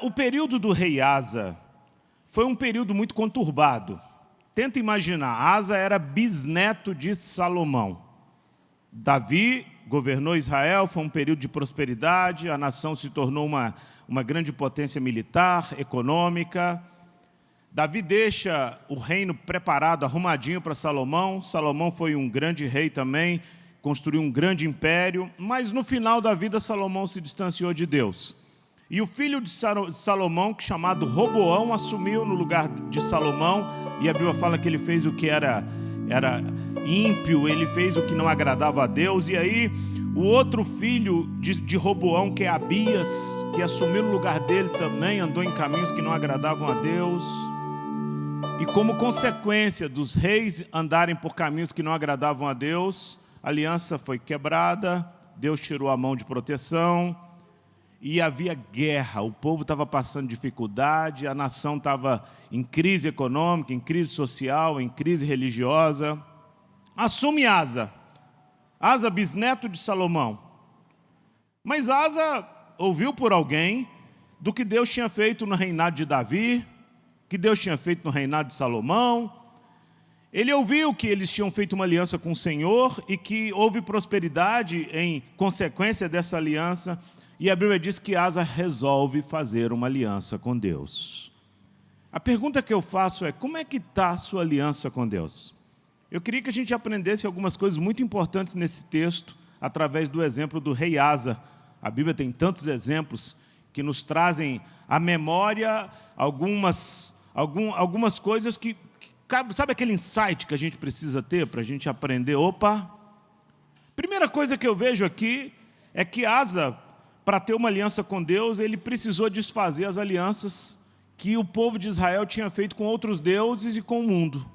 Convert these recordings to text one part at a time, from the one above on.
O período do rei Asa foi um período muito conturbado. Tenta imaginar, Asa era bisneto de Salomão. Davi governou Israel, foi um período de prosperidade, a nação se tornou uma grande potência militar, econômica. Davi deixa o reino preparado, arrumadinho para Salomão. Salomão foi um grande rei também, construiu um grande império, mas no final da vida Salomão se distanciou de Deus. E o filho de Salomão, chamado Roboão, assumiu no lugar de Salomão, e a Bíblia fala que ele fez o que era ímpio, ele fez o que não agradava a Deus. E aí o outro filho de Roboão, que é Abias, que assumiu no lugar dele também, andou em caminhos que não agradavam a Deus. E como consequência dos reis andarem por caminhos que não agradavam a Deus, a aliança foi quebrada, Deus tirou a mão de proteção, e havia guerra, o povo estava passando dificuldade, a nação estava em crise econômica, em crise social, em crise religiosa. Assume Asa, bisneto de Salomão. Mas Asa ouviu por alguém do que Deus tinha feito no reinado de Davi, que Deus tinha feito no reinado de Salomão. Ele ouviu que eles tinham feito uma aliança com o Senhor e que houve prosperidade em consequência dessa aliança. E a Bíblia diz que Asa resolve fazer uma aliança com Deus. A pergunta que eu faço é: como é que está a sua aliança com Deus? Eu queria que a gente aprendesse algumas coisas muito importantes nesse texto, através do exemplo do rei Asa. A Bíblia tem tantos exemplos que nos trazem à memória algumas coisas que, sabe aquele insight que a gente precisa ter para a gente aprender? Primeira coisa que eu vejo aqui é que Asa, para ter uma aliança com Deus, ele precisou desfazer as alianças que o povo de Israel tinha feito com outros deuses e com o mundo.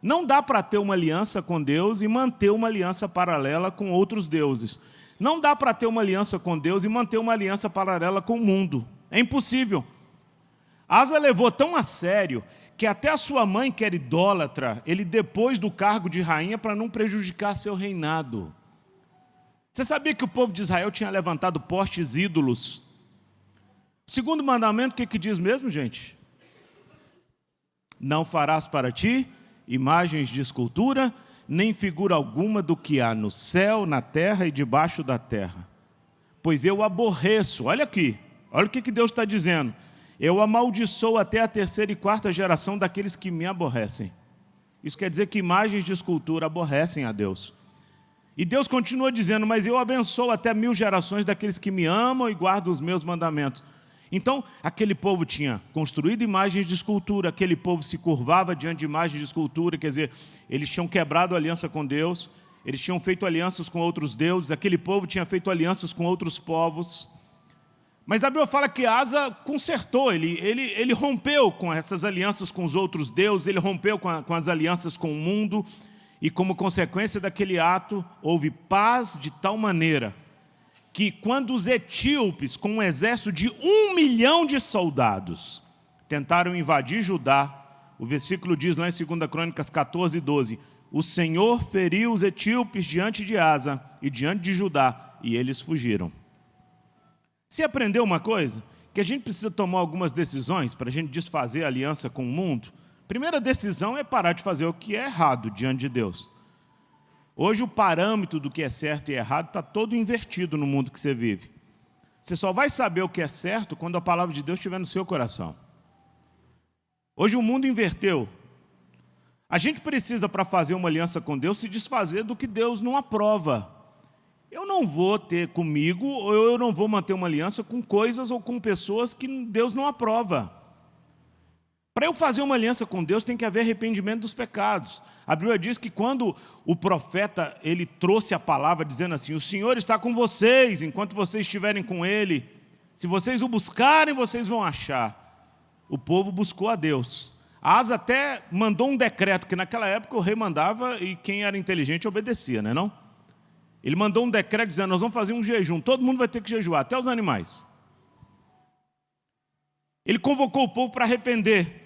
Não dá para ter uma aliança com Deus e manter uma aliança paralela com outros deuses. Não dá para ter uma aliança com Deus e manter uma aliança paralela com o mundo. É impossível. Asa levou tão a sério que até a sua mãe, que era idólatra, ele depôs do cargo de rainha para não prejudicar seu reinado. Você sabia que o povo de Israel tinha levantado postes ídolos? O segundo mandamento, o que diz mesmo, gente? Não farás para ti imagens de escultura, nem figura alguma do que há no céu, na terra e debaixo da terra. Pois eu aborreço, olha aqui, olha o que Deus está dizendo. Eu amaldiçoo até a terceira e quarta geração daqueles que me aborrecem. Isso quer dizer que imagens de escultura aborrecem a Deus. E Deus continua dizendo: mas eu abençoo até 1000 gerações daqueles que me amam e guardam os meus mandamentos. Então, aquele povo tinha construído imagens de escultura, aquele povo se curvava diante de imagens de escultura, quer dizer, eles tinham quebrado a aliança com Deus, eles tinham feito alianças com outros deuses, aquele povo tinha feito alianças com outros povos. Mas a Bíblia fala que Asa consertou, ele rompeu com essas alianças com os outros deuses, ele rompeu com as alianças com o mundo, e como consequência daquele ato, houve paz de tal maneira que quando os etíopes, com um exército de 1 milhão de soldados, tentaram invadir Judá, o versículo diz lá em 2 Crônicas 14, 12, o Senhor feriu os etíopes diante de Asa e diante de Judá, e eles fugiram. Você aprendeu uma coisa? Que a gente precisa tomar algumas decisões para a gente desfazer a aliança com o mundo. Primeira decisão é parar de fazer o que é errado diante de Deus. Hoje o parâmetro do que é certo e errado está todo invertido no mundo que você vive. Você só vai saber o que é certo quando a palavra de Deus estiver no seu coração. Hoje o mundo inverteu. A gente precisa, para fazer uma aliança com Deus, se desfazer do que Deus não aprova. Eu não vou ter comigo, ou eu não vou manter uma aliança com coisas ou com pessoas que Deus não aprova. Para eu fazer uma aliança com Deus, tem que haver arrependimento dos pecados. A Bíblia diz que quando o profeta ele trouxe a palavra dizendo assim: o Senhor está com vocês enquanto vocês estiverem com Ele. Se vocês o buscarem, vocês vão achar. O povo buscou a Deus. Asa até mandou um decreto, que naquela época o rei mandava e quem era inteligente obedecia, não é não? Ele mandou um decreto dizendo: nós vamos fazer um jejum, todo mundo vai ter que jejuar, até os animais. Ele convocou o povo para arrepender.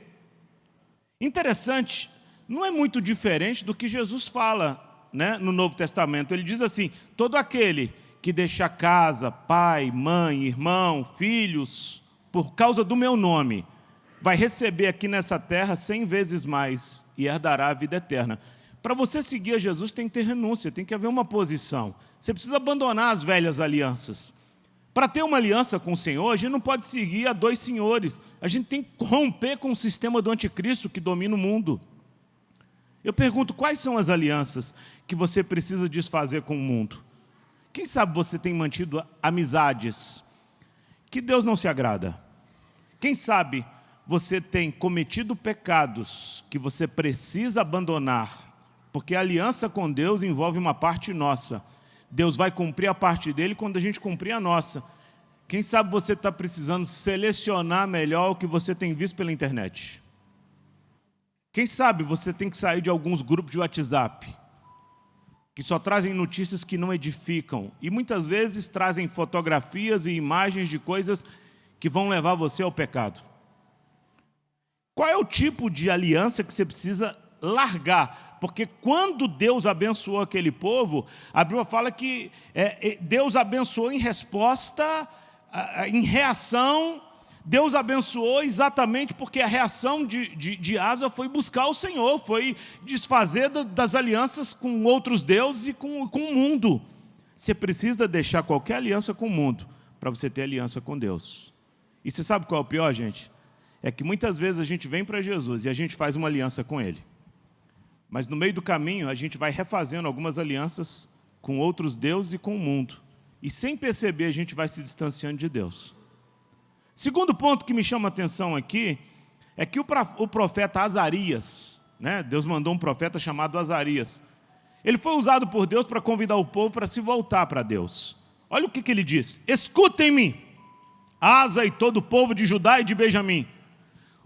Interessante, não é muito diferente do que Jesus fala, né, no Novo Testamento. Ele diz assim: todo aquele que deixar casa, pai, mãe, irmão, filhos, por causa do meu nome, vai receber aqui nessa terra 100 vezes mais e herdará a vida eterna. Para você seguir a Jesus tem que ter renúncia, tem que haver uma posição. Você precisa abandonar as velhas alianças. Para ter uma aliança com o Senhor, a gente não pode seguir a dois senhores. A gente tem que romper com o sistema do anticristo que domina o mundo. Eu pergunto, quais são as alianças que você precisa desfazer com o mundo? Quem sabe você tem mantido amizades que Deus não se agrada? Quem sabe você tem cometido pecados que você precisa abandonar? Porque a aliança com Deus envolve uma parte nossa. Deus vai cumprir a parte dele quando a gente cumprir a nossa. Quem sabe você está precisando selecionar melhor o que você tem visto pela internet? Quem sabe você tem que sair de alguns grupos de WhatsApp que só trazem notícias que não edificam e muitas vezes trazem fotografias e imagens de coisas que vão levar você ao pecado. Qual é o tipo de aliança que você precisa largar? Porque quando Deus abençoou aquele povo, a Bíblia fala que Deus abençoou em resposta, em reação. Deus abençoou exatamente porque a reação de Asa foi buscar o Senhor, foi desfazer das alianças com outros deuses e com o mundo. Você precisa deixar qualquer aliança com o mundo para você ter aliança com Deus. E você sabe qual é o pior, gente? É que muitas vezes a gente vem para Jesus e a gente faz uma aliança com Ele. Mas no meio do caminho a gente vai refazendo algumas alianças com outros deuses e com o mundo. E sem perceber a gente vai se distanciando de Deus. Segundo ponto que me chama a atenção aqui é que o profeta Azarias, né? Deus mandou um profeta chamado Azarias. Ele foi usado por Deus para convidar o povo para se voltar para Deus. Olha o que ele diz: escutem-me, Asa e todo o povo de Judá e de Benjamim.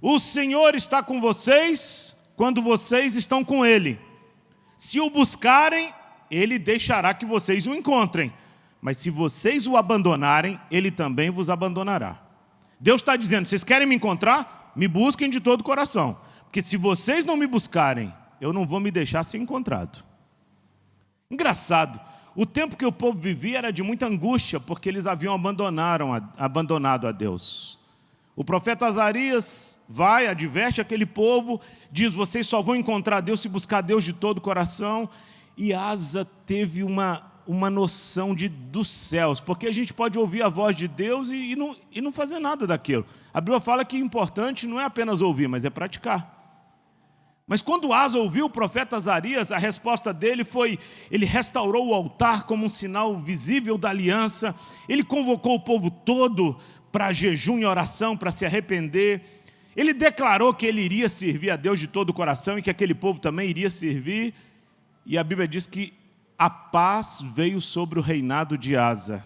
O Senhor está com vocês quando vocês estão com Ele. Se o buscarem, Ele deixará que vocês o encontrem. Mas se vocês o abandonarem, Ele também vos abandonará. Deus está dizendo, vocês querem me encontrar? Me busquem de todo o coração. Porque se vocês não me buscarem, eu não vou me deixar ser encontrado. Engraçado, o tempo que o povo vivia era de muita angústia, porque eles haviam abandonado a Deus. O profeta Azarias vai, adverte aquele povo, diz, vocês só vão encontrar Deus se buscar Deus de todo o coração. E Asa teve uma noção dos céus, porque a gente pode ouvir a voz de Deus e não fazer nada daquilo. A Bíblia fala que o importante não é apenas ouvir, mas é praticar. Mas quando Asa ouviu o profeta Azarias, a resposta dele foi, ele restaurou o altar como um sinal visível da aliança, ele convocou o povo todo para jejum e oração, para se arrepender. Ele declarou que ele iria servir a Deus de todo o coração e que aquele povo também iria servir. E a Bíblia diz que a paz veio sobre o reinado de Asa.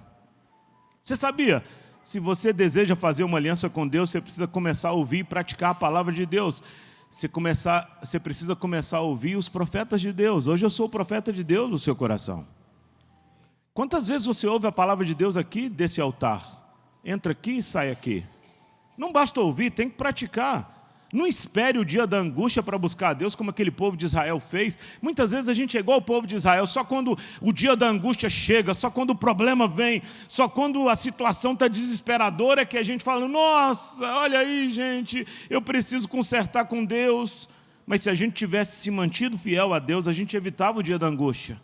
Você sabia? Se você deseja fazer uma aliança com Deus, você precisa começar a ouvir e praticar a palavra de Deus. Você precisa começar a ouvir os profetas de Deus. Hoje eu sou o profeta de Deus no seu coração. Quantas vezes você ouve a palavra de Deus aqui desse altar? Entra aqui e sai aqui. Não basta ouvir, tem que praticar. Não espere o dia da angústia para buscar a Deus, como aquele povo de Israel fez. Muitas vezes a gente é igual ao povo de Israel, só quando o dia da angústia chega, só quando o problema vem, só quando a situação está desesperadora é que a gente fala, nossa, olha aí, gente, eu preciso consertar com Deus. Mas se a gente tivesse se mantido fiel a Deus, a gente evitava o dia da angústia.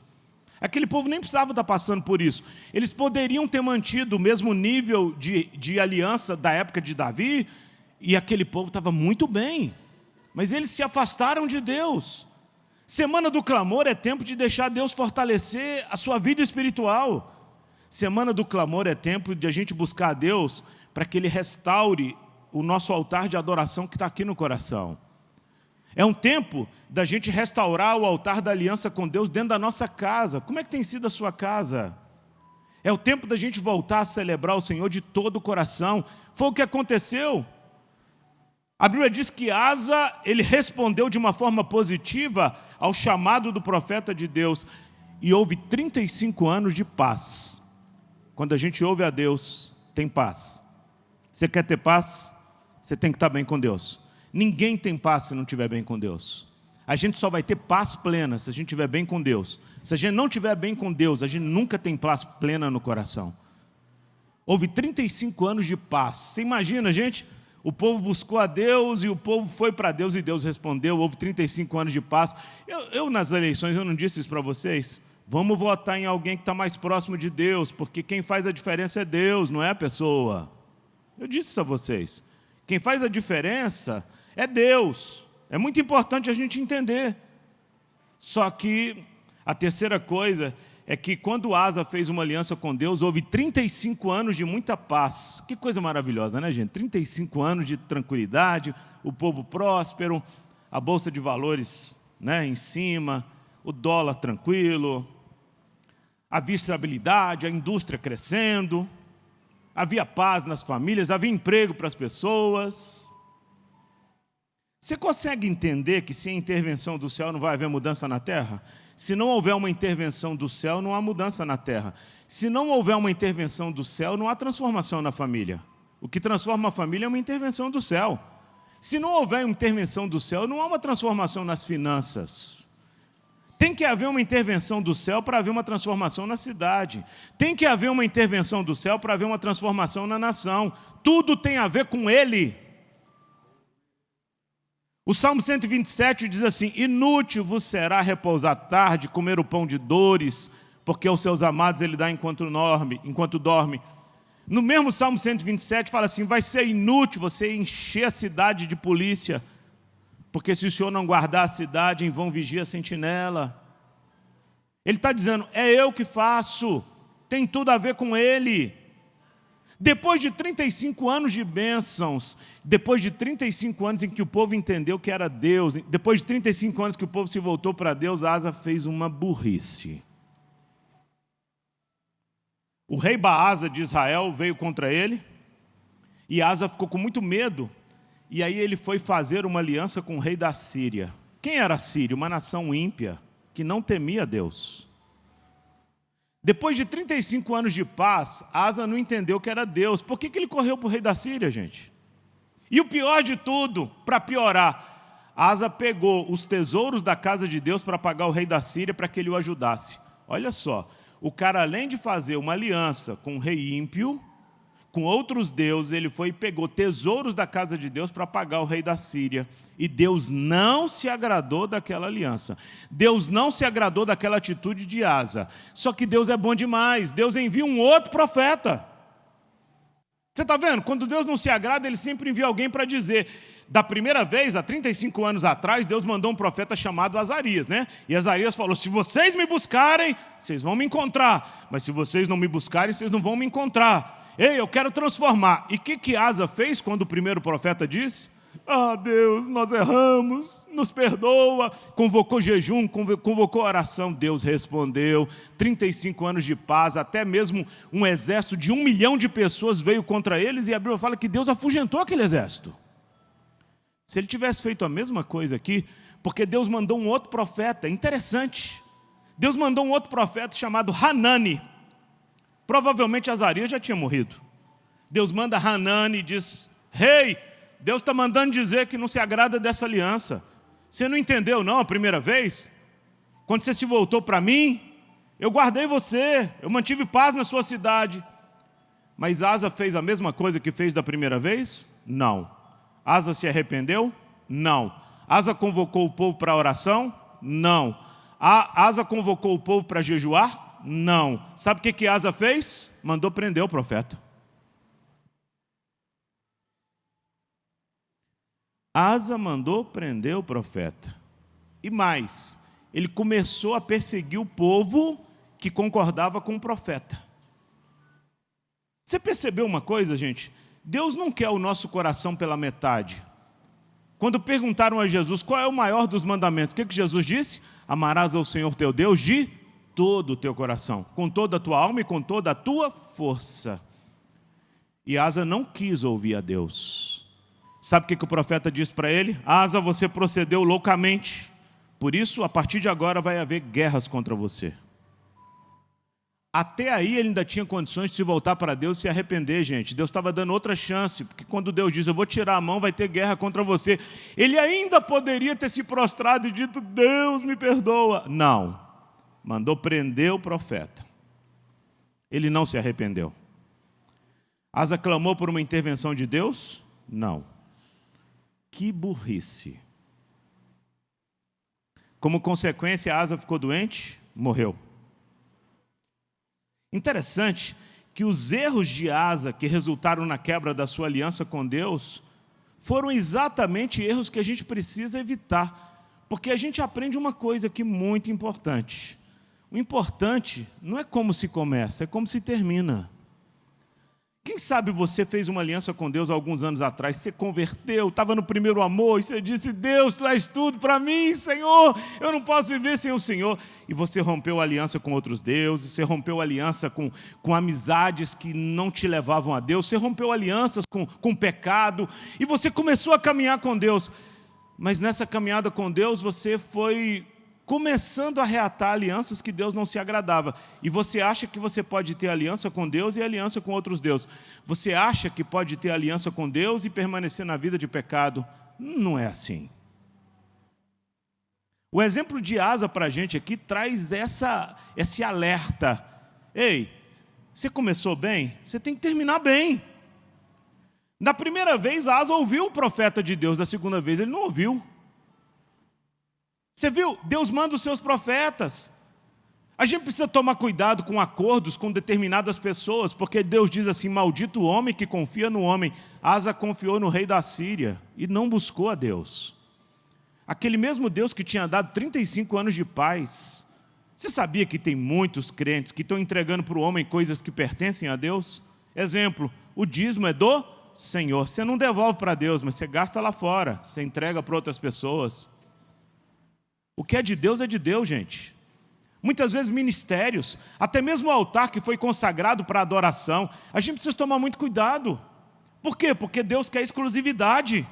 Aquele povo nem precisava estar passando por isso. Eles poderiam ter mantido o mesmo nível de aliança da época de Davi, e aquele povo estava muito bem. Mas eles se afastaram de Deus. Semana do clamor é tempo de deixar Deus fortalecer a sua vida espiritual. Semana do clamor é tempo de a gente buscar a Deus para que Ele restaure o nosso altar de adoração que está aqui no coração. É um tempo da gente restaurar o altar da aliança com Deus dentro da nossa casa. Como é que tem sido a sua casa? É o tempo da gente voltar a celebrar o Senhor de todo o coração. Foi o que aconteceu. A Bíblia diz que Asa, ele respondeu de uma forma positiva ao chamado do profeta de Deus. E houve 35 anos de paz. Quando a gente ouve a Deus, tem paz. Você quer ter paz? Você tem que estar bem com Deus. Ninguém tem paz se não estiver bem com Deus. A gente só vai ter paz plena se a gente estiver bem com Deus. Se a gente não estiver bem com Deus, a gente nunca tem paz plena no coração. Houve 35 anos de paz. Você imagina, gente? O povo buscou a Deus e o povo foi para Deus e Deus respondeu. Houve 35 anos de paz. Eu nas eleições, eu não disse isso para vocês? Vamos votar em alguém que está mais próximo de Deus, porque quem faz a diferença é Deus, não é a pessoa. Eu disse isso a vocês. Quem faz a diferença é Deus. É muito importante a gente entender. Só que a terceira coisa é que quando Asa fez uma aliança com Deus, houve 35 anos de muita paz. Que coisa maravilhosa, né, gente? 35 anos de tranquilidade, o povo próspero, a bolsa de valores, né, em cima, o dólar tranquilo, havia estabilidade, a indústria crescendo, havia paz nas famílias, havia emprego para as pessoas. Você consegue entender que sem a intervenção do céu não vai haver mudança na terra? Se não houver uma intervenção do céu, não há mudança na terra. Se não houver uma intervenção do céu, não há transformação na família. O que transforma a família é uma intervenção do céu. Se não houver uma intervenção do céu, não há uma transformação nas finanças. Tem que haver uma intervenção do céu para haver uma transformação na cidade. Tem que haver uma intervenção do céu para haver uma transformação na nação. Tudo tem a ver com Ele. O Salmo 127 diz assim: inútil vos será repousar tarde, comer o pão de dores, porque aos seus amados Ele dá enquanto dorme. No mesmo Salmo 127 fala assim: vai ser inútil você encher a cidade de polícia, porque se o Senhor não guardar a cidade, em vão vigia a sentinela. Ele está dizendo, é eu que faço, tem tudo a ver com Ele. Depois de 35 anos de bênçãos, depois de 35 anos em que o povo entendeu que era Deus, depois de 35 anos que o povo se voltou para Deus, Asa fez uma burrice. O rei Baasa de Israel veio contra ele, e Asa ficou com muito medo, e aí ele foi fazer uma aliança com o rei da Síria. Quem era a Síria? Uma nação ímpia, que não temia Deus. Depois de 35 anos de paz, Asa não entendeu que era Deus. Por que ele correu para o rei da Síria, gente? E o pior de tudo, para piorar, Asa pegou os tesouros da casa de Deus para pagar o rei da Síria para que ele o ajudasse. Olha só, o cara, além de fazer uma aliança com um rei ímpio, com outros deuses, ele foi e pegou tesouros da casa de Deus para pagar o rei da Síria. E Deus não se agradou daquela aliança. Deus não se agradou daquela atitude de Asa. Só que Deus é bom demais. Deus envia um outro profeta. Você está vendo? Quando Deus não se agrada, Ele sempre envia alguém para dizer. Da primeira vez, há 35 anos atrás, Deus mandou um profeta chamado Azarias, né? E Azarias falou, se vocês me buscarem, vocês vão me encontrar. Mas se vocês não me buscarem, vocês não vão me encontrar. Ei, eu quero transformar. E o que Asa fez quando o primeiro profeta disse? Ah, Deus, nós erramos, nos perdoa. Convocou jejum, convocou oração. Deus respondeu. 35 anos de paz, até mesmo um exército de 1 milhão de pessoas veio contra eles. E a Bíblia fala que Deus afugentou aquele exército. Se ele tivesse feito a mesma coisa aqui, porque Deus mandou um outro profeta, interessante. Deus mandou um outro profeta chamado Hanani. Provavelmente Azarias já tinha morrido. Deus manda Hanani e diz, rei, Deus está mandando dizer que não se agrada dessa aliança. Você não entendeu não a primeira vez? Quando você se voltou para mim, eu guardei você, eu mantive paz na sua cidade. Mas Asa fez a mesma coisa que fez da primeira vez? Não. Asa se arrependeu? Não. Asa convocou o povo para a oração? Não. Asa convocou o povo para jejuar? Não. Sabe o que Asa fez? Mandou prender o profeta. Asa mandou prender o profeta. E mais, ele começou a perseguir o povo que concordava com o profeta. Você percebeu uma coisa, gente? Deus não quer o nosso coração pela metade. Quando perguntaram a Jesus qual é o maior dos mandamentos, o que Jesus disse? Amarás ao Senhor teu Deus de todo o teu coração, com toda a tua alma e com toda a tua força. E Asa não quis ouvir a Deus. Sabe o que o profeta disse para ele? Asa, você procedeu loucamente. Por isso, a partir de agora vai haver guerras contra você. Até aí ele ainda tinha condições de se voltar para Deus e se arrepender, gente. Deus estava dando outra chance, porque quando Deus diz, eu vou tirar a mão, vai ter guerra contra você. Ele ainda poderia ter se prostrado e dito, Deus me perdoa. Não. Mandou prender o profeta. Ele não se arrependeu. Asa clamou por uma intervenção de Deus? Não. Que burrice. Como consequência, Asa ficou doente, morreu. Interessante que os erros de Asa, que resultaram na quebra da sua aliança com Deus, foram exatamente erros que a gente precisa evitar, porque a gente aprende uma coisa aqui muito importante. O importante não é como se começa, é como se termina. Quem sabe você fez uma aliança com Deus há alguns anos atrás, você converteu, estava no primeiro amor, e você disse, Deus, Tu és tudo para mim, Senhor, eu não posso viver sem o Senhor. E você rompeu a aliança com outros deuses, você rompeu a aliança com amizades que não te levavam a Deus, você rompeu alianças com pecado, e você começou a caminhar com Deus. Mas nessa caminhada com Deus, você foi começando a reatar alianças que Deus não se agradava. E você acha que você pode ter aliança com Deus e aliança com outros deuses. Você acha que pode ter aliança com Deus e permanecer na vida de pecado. Não é assim. O exemplo de Asa para a gente aqui traz esse alerta. Ei, você começou bem? Você tem que terminar bem. Da primeira vez, Asa ouviu o profeta de Deus. Da segunda vez, ele não ouviu. Você viu? Deus manda os seus profetas. A gente precisa tomar cuidado com acordos com determinadas pessoas, porque Deus diz assim, maldito o homem que confia no homem. Asa confiou no rei da Síria e não buscou a Deus. Aquele mesmo Deus que tinha dado 35 anos de paz. Você sabia que tem muitos crentes que estão entregando para o homem coisas que pertencem a Deus? Exemplo, o dízimo é do Senhor. Você não devolve para Deus, mas você gasta lá fora. Você entrega para outras pessoas. O que é de Deus, gente. Muitas vezes ministérios, até mesmo o altar que foi consagrado para adoração, a gente precisa tomar muito cuidado. Por quê? Porque Deus quer exclusividade.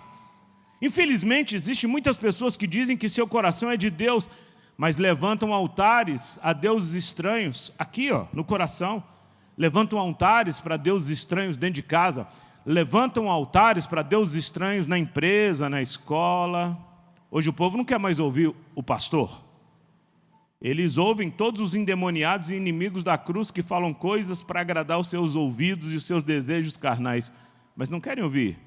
Infelizmente, existem muitas pessoas que dizem que seu coração é de Deus, mas levantam altares a deuses estranhos, aqui no coração. Levantam altares para deuses estranhos dentro de casa. Levantam altares para deuses estranhos na empresa, na escola. Hoje o povo não quer mais ouvir o pastor. Eles ouvem todos os endemoniados e inimigos da cruz que falam coisas para agradar os seus ouvidos e os seus desejos carnais, mas não querem ouvir.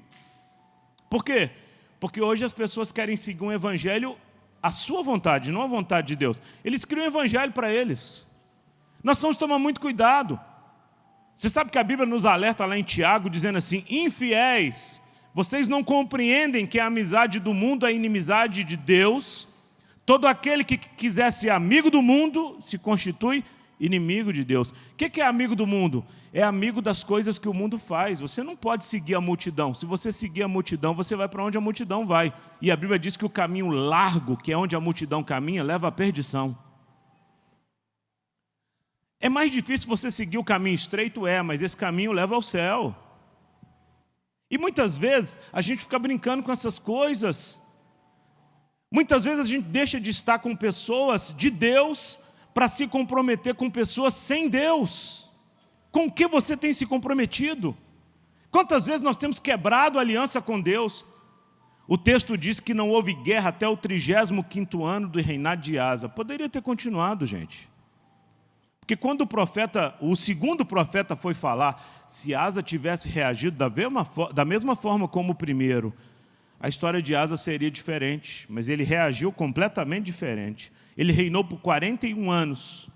Por quê? Porque hoje as pessoas querem seguir um evangelho à sua vontade, não à vontade de Deus. Eles criam um evangelho para eles. Nós temos que tomar muito cuidado. Você sabe que a Bíblia nos alerta lá em Tiago, dizendo assim, infiéis, vocês não compreendem que a amizade do mundo é a inimizade de Deus? Todo aquele que quiser ser amigo do mundo se constitui inimigo de Deus. O que é amigo do mundo? É amigo das coisas que o mundo faz. Você não pode seguir a multidão. Se você seguir a multidão, você vai para onde a multidão vai. E a Bíblia diz que o caminho largo, que é onde a multidão caminha, leva à perdição. É mais difícil você seguir o caminho estreito, mas esse caminho leva ao céu. E muitas vezes a gente fica brincando com essas coisas. Muitas vezes a gente deixa de estar com pessoas de Deus para se comprometer com pessoas sem Deus. Com o que você tem se comprometido? Quantas vezes nós temos quebrado a aliança com Deus? O texto diz que não houve guerra até o 35º ano do reinado de Asa. Poderia ter continuado, gente. Porque quando o segundo profeta foi falar, se Asa tivesse reagido da mesma forma como o primeiro, a história de Asa seria diferente, mas ele reagiu completamente diferente. Ele reinou por 41 anos.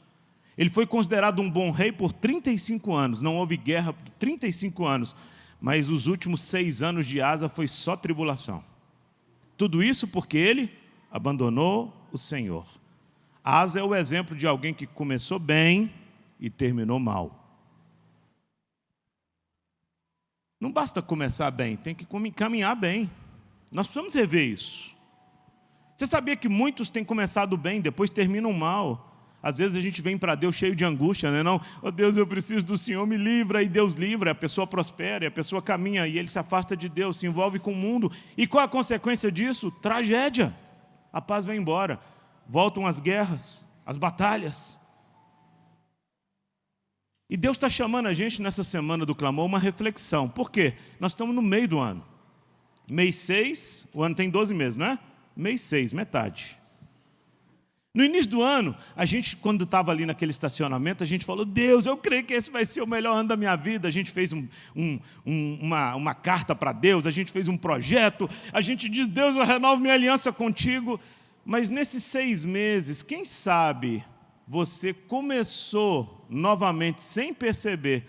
Ele foi considerado um bom rei por 35 anos. Não houve guerra por 35 anos, mas os últimos 6 anos de Asa foi só tribulação. Tudo isso porque ele abandonou o Senhor. Asa é o exemplo de alguém que começou bem e terminou mal. Não basta começar bem, tem que caminhar bem. Nós precisamos rever isso. Você sabia que muitos têm começado bem, depois terminam mal? Às vezes a gente vem para Deus cheio de angústia, né? Não, oh Deus, eu preciso do Senhor, me livra, e Deus livra, a pessoa prospera, a pessoa caminha, e ele se afasta de Deus, se envolve com o mundo. E qual a consequência disso? Tragédia. A paz vai embora. Voltam as guerras, as batalhas. E Deus está chamando a gente nessa semana do clamor uma reflexão. Por quê? Nós estamos no meio do ano. Mês 6, o ano tem 12 meses, não é? Mês 6, metade. No início do ano, a gente, quando estava ali naquele estacionamento, a gente falou, Deus, eu creio que esse vai ser o melhor ano da minha vida. A gente fez uma carta para Deus, a gente fez um projeto, a gente diz, Deus, eu renovo minha aliança contigo. Mas nesses 6 meses, quem sabe você começou novamente, sem perceber,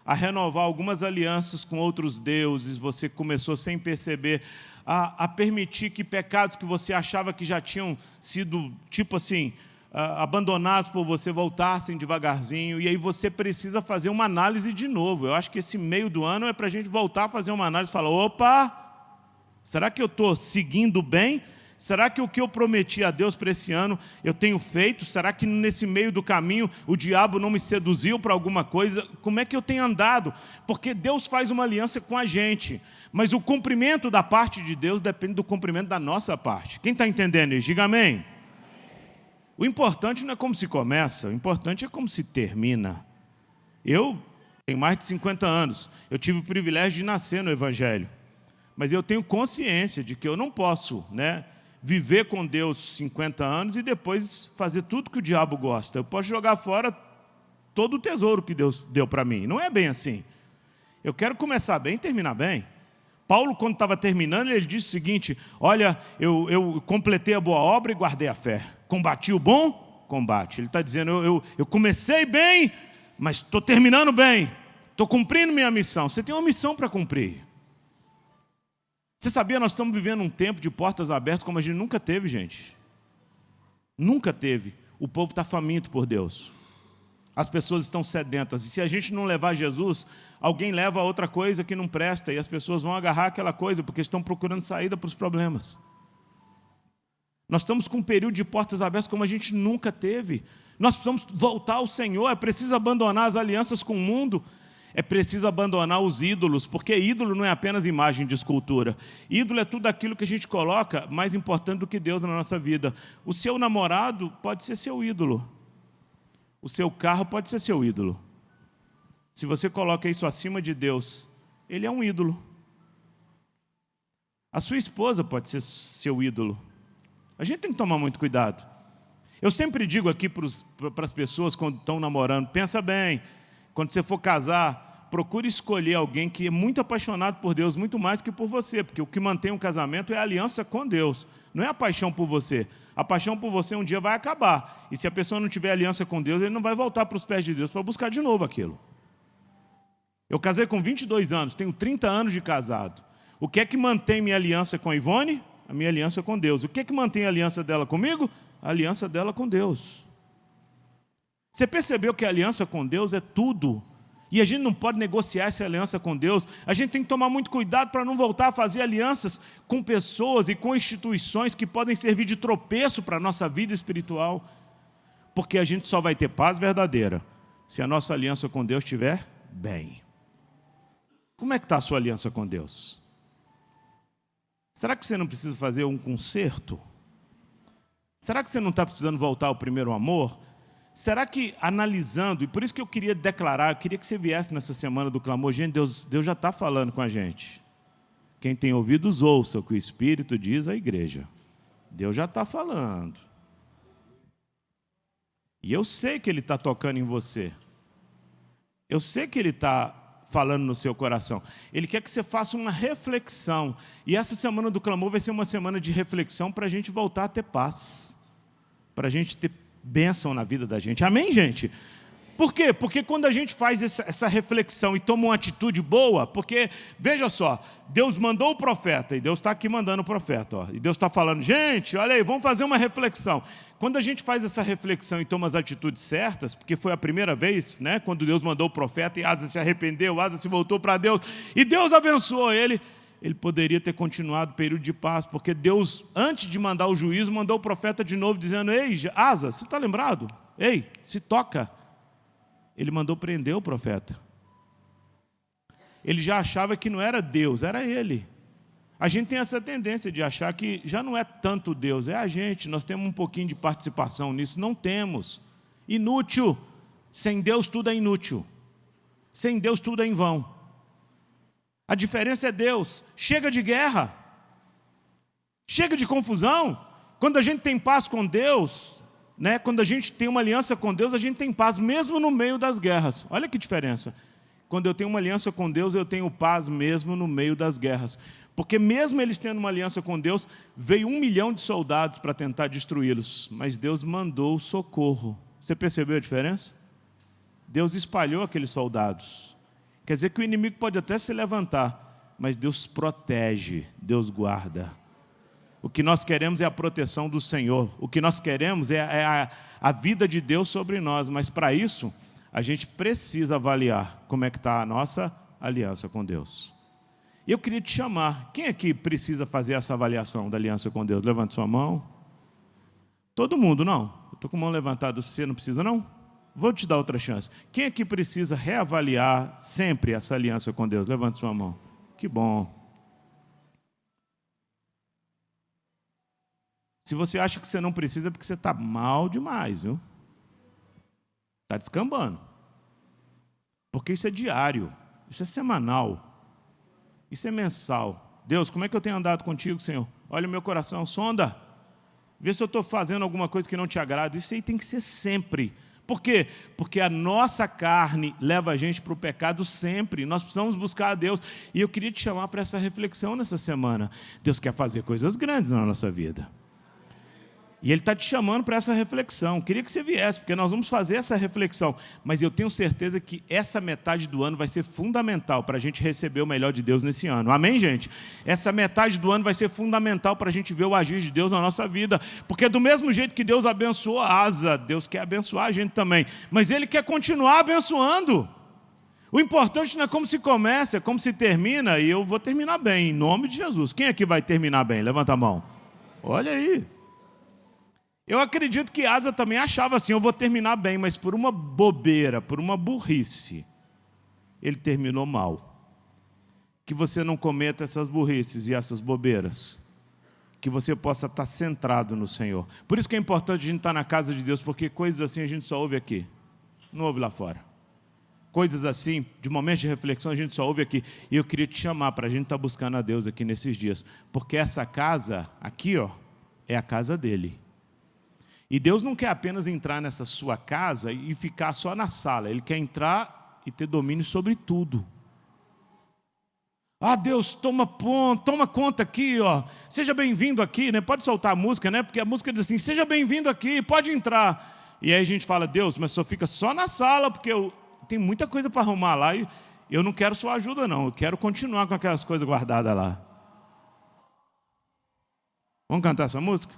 a renovar algumas alianças com outros deuses, você começou sem perceber a permitir que pecados que você achava que já tinham sido, tipo assim, abandonados por você, voltassem devagarzinho, e aí você precisa fazer uma análise de novo. Eu acho que esse meio do ano é para a gente voltar a fazer uma análise e falar, opa, será que eu estou seguindo bem? Será que o que eu prometi a Deus para esse ano eu tenho feito? Será que nesse meio do caminho o diabo não me seduziu para alguma coisa? Como é que eu tenho andado? Porque Deus faz uma aliança com a gente, mas o cumprimento da parte de Deus depende do cumprimento da nossa parte. Quem está entendendo isso? Diga amém. O importante não é como se começa, o importante é como se termina. Eu tenho mais de 50 anos, eu tive o privilégio de nascer no Evangelho, mas eu tenho consciência de que eu não posso, viver com Deus 50 anos e depois fazer tudo que o diabo gosta. Eu posso jogar fora todo o tesouro que Deus deu para mim. Não é bem assim. Eu quero começar bem e terminar bem. Paulo, quando estava terminando, ele disse o seguinte, olha, eu completei a boa obra e guardei a fé. Combati o bom combate. Ele está dizendo, eu comecei bem, mas estou terminando bem. Estou cumprindo minha missão. Você tem uma missão para cumprir. Você sabia, nós estamos vivendo um tempo de portas abertas como a gente nunca teve, gente. Nunca teve. O povo está faminto por Deus. As pessoas estão sedentas. E se a gente não levar Jesus, alguém leva outra coisa que não presta. E as pessoas vão agarrar aquela coisa, porque estão procurando saída para os problemas. Nós estamos com um período de portas abertas como a gente nunca teve. Nós precisamos voltar ao Senhor. É preciso abandonar as alianças com o mundo. É preciso abandonar os ídolos, porque ídolo não é apenas imagem de escultura. Ídolo é tudo aquilo que a gente coloca mais importante do que Deus na nossa vida. O seu namorado pode ser seu ídolo. O seu carro pode ser seu ídolo. Se você coloca isso acima de Deus, ele é um ídolo. A sua esposa pode ser seu ídolo. A gente tem que tomar muito cuidado. Eu sempre digo aqui para as pessoas quando estão namorando, pensa bem, quando você for casar, procure escolher alguém que é muito apaixonado por Deus, muito mais que por você, porque o que mantém um casamento é a aliança com Deus, não é a paixão por você. A paixão por você um dia vai acabar, e se a pessoa não tiver aliança com Deus, ele não vai voltar para os pés de Deus para buscar de novo aquilo. Eu casei com 22 anos, tenho 30 anos de casado. O que é que mantém minha aliança com a Ivone? A minha aliança com Deus. O que é que mantém a aliança dela comigo? A aliança dela com Deus. Você percebeu que a aliança com Deus é tudo? E a gente não pode negociar essa aliança com Deus. A gente tem que tomar muito cuidado para não voltar a fazer alianças com pessoas e com instituições que podem servir de tropeço para a nossa vida espiritual. Porque a gente só vai ter paz verdadeira se a nossa aliança com Deus estiver bem. Como é que está a sua aliança com Deus? Será que você não precisa fazer um conserto? Será que você não está precisando voltar ao primeiro amor? Será que analisando, e por isso que eu queria declarar, eu queria que você viesse nessa semana do clamor, gente, Deus já está falando com a gente. Quem tem ouvidos, ouça o que o Espírito diz à igreja. Deus já está falando. E eu sei que Ele está tocando em você. Eu sei que Ele está falando no seu coração. Ele quer que você faça uma reflexão. E essa semana do clamor vai ser uma semana de reflexão para a gente voltar a ter paz. Para a gente ter bênção na vida da gente. Amém, gente? Por quê? Porque quando a gente faz essa reflexão e toma uma atitude boa, porque, veja só, Deus mandou o profeta, e Deus está aqui mandando o profeta, ó, e Deus está falando, gente, olha aí, vamos fazer uma reflexão. Quando a gente faz essa reflexão e toma as atitudes certas, porque foi a primeira vez, quando Deus mandou o profeta, e Asa se arrependeu, Asa se voltou para Deus, e Deus abençoou ele poderia ter continuado o período de paz, porque Deus, antes de mandar o juízo, mandou o profeta de novo, dizendo, ei, Asa, você está lembrado? Ei, se toca. Ele mandou prender o profeta. Ele já achava que não era Deus, era ele. A gente tem essa tendência de achar que já não é tanto Deus, é a gente. Nós temos um pouquinho de participação nisso. Não temos. Inútil. Sem Deus tudo é inútil. Sem Deus tudo é em vão. A diferença é Deus. Chega de guerra. Chega de confusão. Quando a gente tem paz com Deus, né? Quando a gente tem uma aliança com Deus, a gente tem paz mesmo no meio das guerras. Olha que diferença. Quando eu tenho uma aliança com Deus, eu tenho paz mesmo no meio das guerras. Porque mesmo eles tendo uma aliança com Deus, veio 1 milhão de soldados para tentar destruí-los. Mas Deus mandou socorro. Você percebeu a diferença? Deus espalhou aqueles soldados. Quer dizer que o inimigo pode até se levantar, mas Deus protege, Deus guarda. O que nós queremos é a proteção do Senhor. O que nós queremos é a vida de Deus sobre nós. Mas para isso, a gente precisa avaliar como é que está a nossa aliança com Deus. E eu queria te chamar. Quem aqui precisa fazer essa avaliação da aliança com Deus? Levante sua mão. Todo mundo, não? Eu estou com a mão levantada, você não precisa, não? Vou te dar outra chance. Quem aqui precisa reavaliar sempre essa aliança com Deus? Levante sua mão. Que bom. Se você acha que você não precisa, é porque você está mal demais, viu? Está descambando. Porque isso é diário, isso é semanal, isso é mensal. Deus, como é que eu tenho andado contigo, Senhor? Olha o meu coração, sonda. Vê se eu estou fazendo alguma coisa que não te agrada. Isso aí tem que ser sempre. Por quê? Porque a nossa carne leva a gente para o pecado sempre. Nós precisamos buscar a Deus. E eu queria te chamar para essa reflexão nessa semana. Deus quer fazer coisas grandes na nossa vida. E Ele está te chamando para essa reflexão. Queria que você viesse, porque nós vamos fazer essa reflexão. Mas eu tenho certeza que essa metade do ano vai ser fundamental para a gente receber o melhor de Deus nesse ano. Amém, gente? Essa metade do ano vai ser fundamental para a gente ver o agir de Deus na nossa vida. Porque do mesmo jeito que Deus abençoou a Asa, Deus quer abençoar a gente também. Mas Ele quer continuar abençoando. O importante não é como se começa, é como se termina. E eu vou terminar bem, em nome de Jesus. Quem aqui vai terminar bem? Levanta a mão. Olha aí. Eu acredito que Asa também achava assim, eu vou terminar bem, mas por uma bobeira, por uma burrice, ele terminou mal. Que você não cometa essas burrices e essas bobeiras. Que você possa estar centrado no Senhor. Por isso que é importante a gente estar na casa de Deus, porque coisas assim a gente só ouve aqui, não ouve lá fora. Coisas assim, de momentos de reflexão, a gente só ouve aqui. E eu queria te chamar para a gente estar buscando a Deus aqui nesses dias. Porque essa casa, aqui, ó, é a casa dele. E Deus não quer apenas entrar nessa sua casa e ficar só na sala. Ele quer entrar e ter domínio sobre tudo. Ah, Deus, toma conta aqui, ó. Seja bem-vindo aqui, né? Pode soltar a música, né? Porque a música diz assim, seja bem-vindo aqui, pode entrar. E aí a gente fala, Deus, mas só fica só na sala, porque tem muita coisa para arrumar lá e eu não quero sua ajuda, não. Eu quero continuar com aquelas coisas guardadas lá. Vamos cantar essa música?